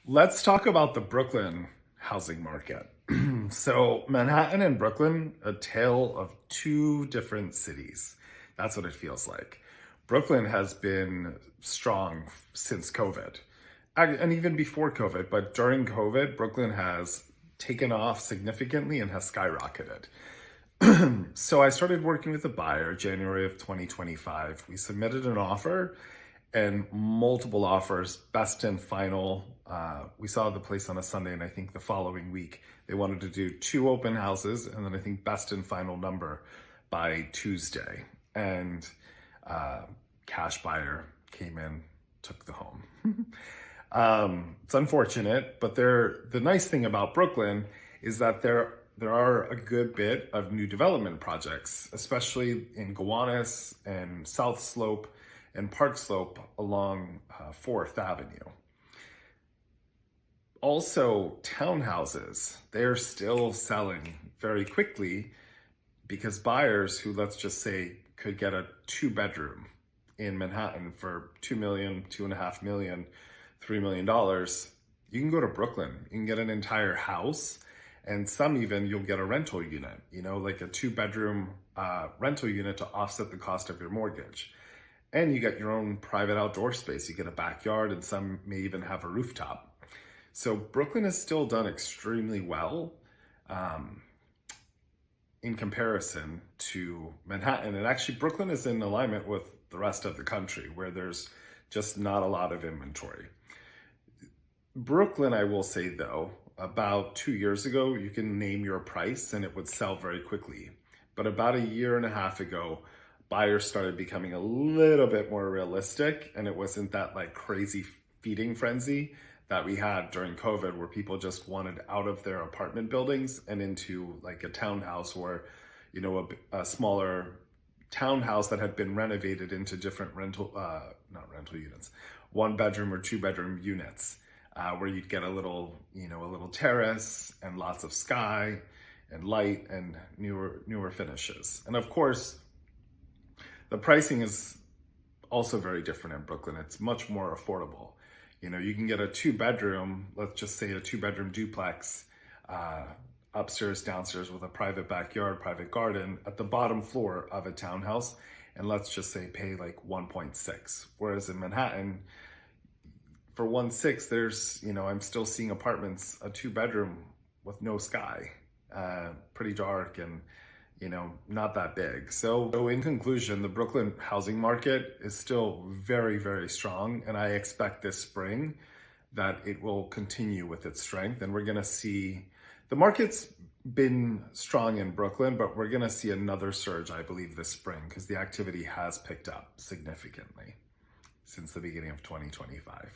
Let's talk about the Brooklyn housing market. So, Manhattan and Brooklyn, a tale of two different cities. That's what it feels like. Brooklyn has been strong since COVID, and even before COVID, but during COVID, Brooklyn has taken off significantly and has skyrocketed. So I started working with a buyer January of 2025. We submitted an offer and multiple offers, best and final. We saw the place on a Sunday, and I think the following week they wanted to do two open houses, and then I think best and final number by Tuesday. And cash buyer came in, took the home. It's unfortunate, but the nice thing about Brooklyn is that there are a good bit of new development projects, especially in Gowanus and South Slope and Park Slope along 4th Avenue. Also, townhouses, they're still selling very quickly because buyers who, let's just say, could get a 2-bedroom in Manhattan for $2 million, $2.5 million, $3 million, you can go to Brooklyn. You can get an entire house, and some even you'll get a rental unit, like a 2-bedroom rental unit to offset the cost of your mortgage. And you get your own private outdoor space. You get a backyard, and some may even have a rooftop. So Brooklyn has still done extremely well in comparison to Manhattan. And actually, Brooklyn is in alignment with the rest of the country, where there's just not a lot of inventory. Brooklyn, I will say though, about 2 years ago, you can name your price and it would sell very quickly. But about a year and a half ago, buyers started becoming a little bit more realistic, and it wasn't that like crazy feeding frenzy that we had during COVID, where people just wanted out of their apartment buildings and into like a townhouse, or a smaller townhouse that had been renovated into different not rental units, 1-bedroom or 2-bedroom units, where you'd get a little terrace and lots of sky and light and newer finishes. And of course, the pricing is also very different in Brooklyn. It's much more affordable. You can get a 2-bedroom, let's just say a 2-bedroom duplex, upstairs, downstairs, with a private backyard, private garden at the bottom floor of a townhouse, and let's just say pay like 1.6. Whereas in Manhattan, for 1.6, there's, I'm still seeing apartments, a 2-bedroom with no sky, pretty dark and, not that big. So in conclusion, the Brooklyn housing market is still very, very strong. And I expect this spring that it will continue with its strength. And we're going to see, the market's been strong in Brooklyn, but we're going to see another surge, I believe, this spring, because the activity has picked up significantly since the beginning of 2025.